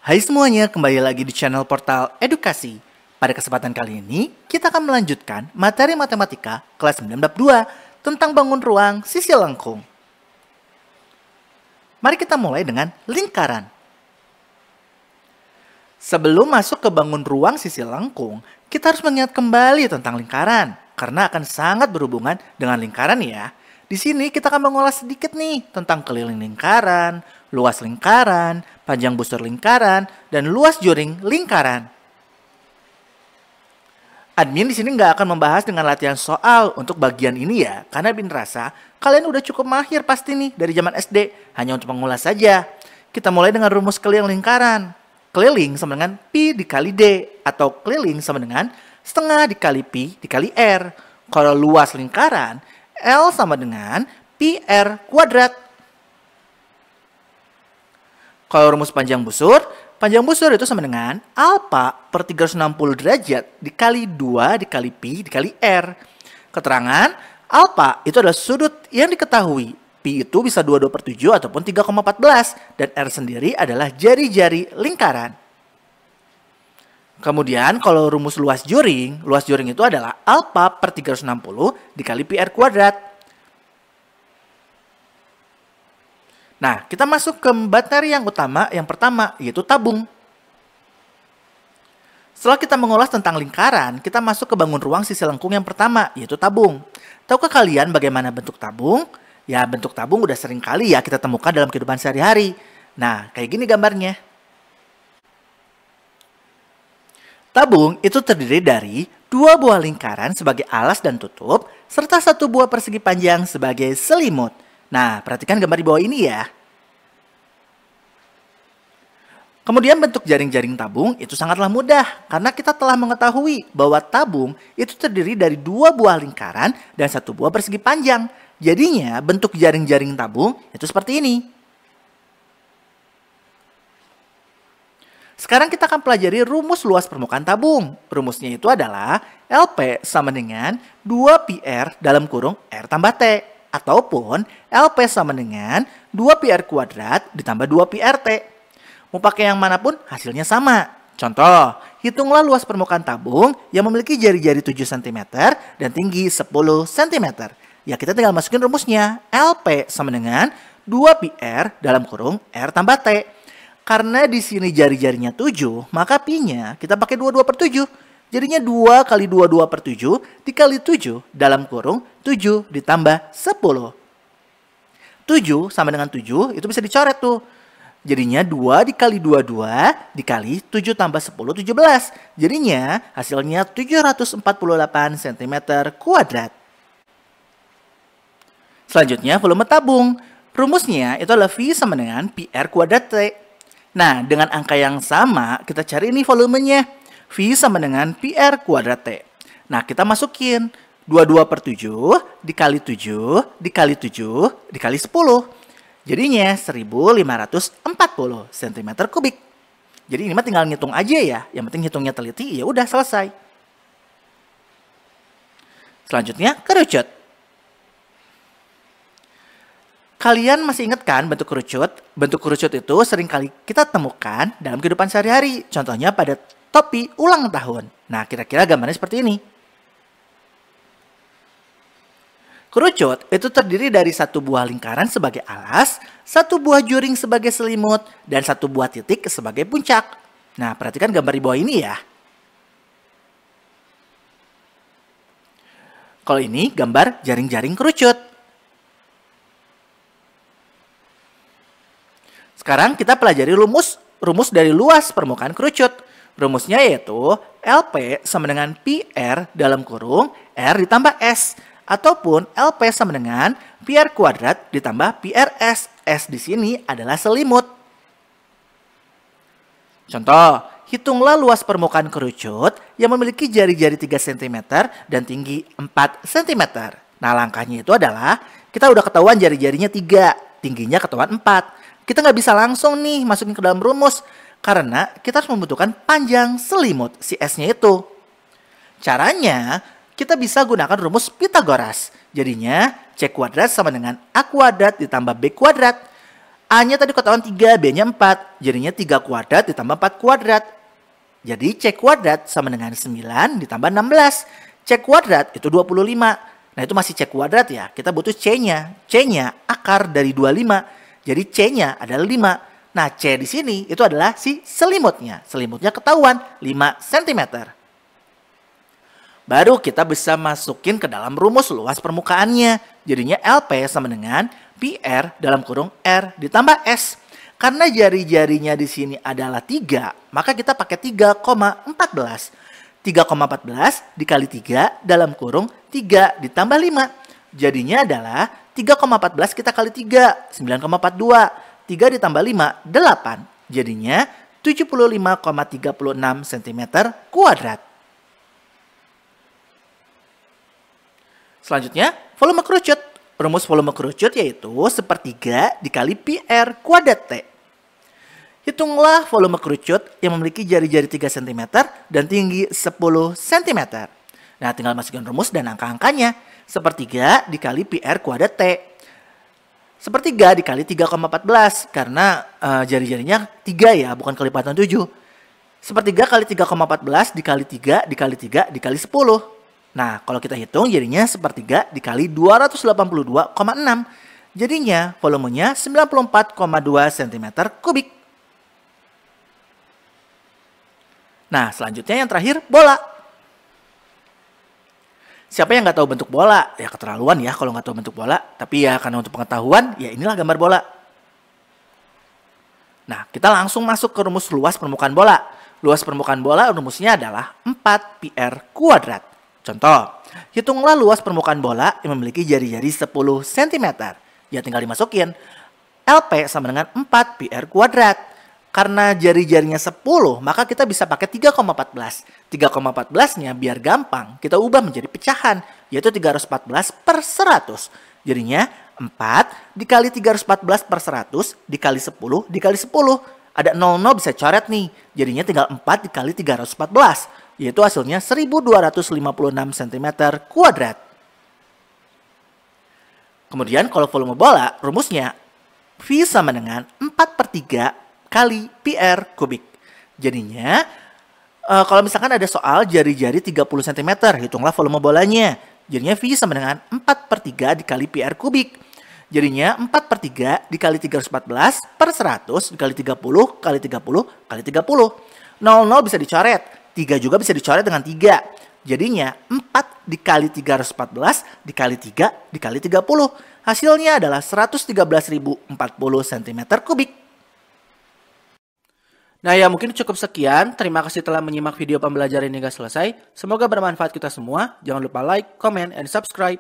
Hai semuanya, kembali lagi di channel Portal Edukasi. Pada kesempatan kali ini, kita akan melanjutkan materi matematika kelas 9 bab 2 tentang bangun ruang sisi lengkung. Mari kita mulai dengan lingkaran. Sebelum masuk ke bangun ruang sisi lengkung, kita harus mengingat kembali tentang lingkaran, karena akan sangat berhubungan dengan lingkaran ya. Di sini kita akan mengulas sedikit nih tentang keliling lingkaran, luas lingkaran, panjang busur lingkaran, dan luas juring lingkaran. Admin di sini nggak akan membahas dengan latihan soal untuk bagian ini ya, karena Bin rasa kalian udah cukup mahir pasti nih dari zaman SD, hanya untuk mengulas saja. Kita mulai dengan rumus keliling lingkaran. Keliling sama dengan Pi dikali D, atau keliling sama dengan setengah dikali Pi dikali R. Kalau luas lingkaran, L sama dengan Pi R kuadrat. Kalau rumus panjang busur itu sama dengan alfa per 360 derajat dikali 2 dikali Pi dikali R. Keterangan, alfa itu adalah sudut yang diketahui. Pi itu bisa 22/7 ataupun 3,14. Dan R sendiri adalah jari-jari lingkaran. Kemudian kalau rumus luas juring itu adalah alfa per 360 dikali Pi R kuadrat. Nah, kita masuk ke materi yang utama, yang pertama, yaitu tabung. Setelah kita mengulas tentang lingkaran, kita masuk ke bangun ruang sisi lengkung yang pertama, yaitu tabung. Tahukah kalian bagaimana bentuk tabung? Ya, bentuk tabung udah sering kali ya kita temukan dalam kehidupan sehari-hari. Nah, kayak gini gambarnya. Tabung itu terdiri dari 2 buah lingkaran sebagai alas dan tutup, serta 1 buah persegi panjang sebagai selimut. Nah, perhatikan gambar di bawah ini ya. Kemudian bentuk jaring-jaring tabung itu sangatlah mudah, karena kita telah mengetahui bahwa tabung itu terdiri dari 2 buah lingkaran dan 1 buah persegi panjang. Jadinya bentuk jaring-jaring tabung itu seperti ini. Sekarang kita akan pelajari rumus luas permukaan tabung. Rumusnya itu adalah LP sama dengan 2πr dalam kurung R tambah T. Ataupun LP sama dengan 2πr kuadrat ditambah 2πrt. Mau pakai yang manapun hasilnya sama. Contoh, hitunglah luas permukaan tabung yang memiliki jari-jari 7 cm dan tinggi 10 cm. Ya kita tinggal masukin rumusnya. LP sama dengan 2πr dalam kurung R tambah T. Karena di sini jari-jarinya 7, maka Pi-nya kita pakai 22/7. Jadinya 2 kali 22/7 dikali 7 dalam kurung 7 ditambah 10. 7 sama dengan 7 itu bisa dicoret tuh. Jadinya 2 dikali 22 dikali 7 tambah 10, 17. Jadinya hasilnya 748 cm kuadrat. Selanjutnya volume tabung. Rumusnya itu adalah V sama dengan PR kuadrat T. Nah, dengan angka yang sama kita cari ini volumenya. V sama dengan PR kuadrat T. Nah, kita masukin 22/7 dikali 7 dikali 7 dikali 10. Jadinya 1540 cm kubik. Jadi ini mah tinggal ngitung aja ya. Yang penting hitungnya teliti, ya udah selesai. Selanjutnya kerucut. Kalian masih ingat kan bentuk kerucut? Bentuk kerucut itu sering kali kita temukan dalam kehidupan sehari-hari. Contohnya pada topi ulang tahun. Nah, kira-kira gambarnya seperti ini. Kerucut itu terdiri dari 1 buah lingkaran sebagai alas, 1 buah juring sebagai selimut, dan 1 buah titik sebagai puncak. Nah, perhatikan gambar di bawah ini ya. Kalau ini gambar jaring-jaring kerucut. Sekarang kita pelajari rumus dari luas permukaan kerucut. Rumusnya yaitu LP sama dengan PR dalam kurung R ditambah S. Ataupun LP sama dengan PR kuadrat ditambah PRS. S di sini adalah selimut. Contoh, hitunglah luas permukaan kerucut yang memiliki jari-jari 3 cm dan tinggi 4 cm. Nah, langkahnya itu adalah kita udah ketahuan jari-jarinya 3, tingginya ketahuan 4. Kita nggak bisa langsung nih masukin ke dalam rumus, karena kita harus membutuhkan panjang selimut, si S-nya itu. Caranya, kita bisa gunakan rumus Pitagoras. Jadinya, C kuadrat sama dengan A kuadrat ditambah B kuadrat. A-nya tadi ketahuan 3, B-nya 4. Jadinya 3 kuadrat ditambah 4 kuadrat. Jadi C kuadrat sama dengan 9 ditambah 16. C kuadrat itu 25. Nah itu masih C kuadrat ya. Kita butuh C-nya. C-nya akar dari 25. Jadi C-nya adalah 5. Nah C di sini itu adalah si selimutnya. Selimutnya ketahuan 5 cm. Baru kita bisa masukin ke dalam rumus luas permukaannya. Jadinya LP sama dengan PR dalam kurung R ditambah S. Karena jari-jarinya di sini adalah 3, maka kita pakai 3,14. 3,14 dikali 3 dalam kurung 3 ditambah 5. Jadinya adalah 3,14 kita kali 3, 9,42. 3 ditambah 5, 8. Jadinya 75,36 cm kuadrat. Selanjutnya, volume kerucut. Rumus volume kerucut yaitu sepertiga dikali PR kuadrat T. Hitunglah volume kerucut yang memiliki jari-jari 3 cm dan tinggi 10 cm. Nah, tinggal masukkan rumus dan angka-angkanya. Sepertiga dikali PR kuadrat T. Sepertiga dikali 3,14 karena jari-jarinya 3 ya, bukan kelipatan 7. Sepertiga kali 3,14 dikali 3 dikali 3 dikali 10. Nah, kalau kita hitung jadinya sepertiga dikali 282,6. Jadinya volumenya 94,2 cm kubik. Nah, selanjutnya yang terakhir bola. Siapa yang nggak tahu bentuk bola? Ya keterlaluan ya kalau nggak tahu bentuk bola. Tapi ya karena untuk pengetahuan, ya inilah gambar bola. Nah, kita langsung masuk ke rumus luas permukaan bola. Luas permukaan bola rumusnya adalah 4PR kuadrat. Contoh, hitunglah luas permukaan bola yang memiliki jari-jari 10 cm. Ya tinggal dimasukin. LP sama dengan 4 PR kuadrat. Karena jari-jarinya 10, maka kita bisa pakai 3,14. 3,14-nya biar gampang, kita ubah menjadi pecahan, yaitu 314 per 100. Jadinya 4 dikali 314 per 100 dikali 10 dikali 10. Ada 00 bisa coret nih. Jadinya tinggal 4 dikali 314. Yaitu hasilnya 1256 cm kuadrat. Kemudian kalau volume bola, rumusnya V sama dengan 4/3 kali PR kubik. Jadinya, kalau misalkan ada soal jari-jari 30 cm, hitunglah volume bolanya. Jadinya V sama dengan 4/3 dikali PR kubik. Jadinya 4/3 dikali 314 per 100 dikali 30 kali 30 kali 30. 00 bisa dicoret. 3 juga bisa dicoret dengan 3. Jadinya 4 dikali 314 dikali 3 dikali 30. Hasilnya adalah 113.040 cm kubik. Nah ya mungkin cukup sekian. Terima kasih telah menyimak video pembelajaran hingga selesai. Semoga bermanfaat kita semua. Jangan lupa like, comment, and subscribe.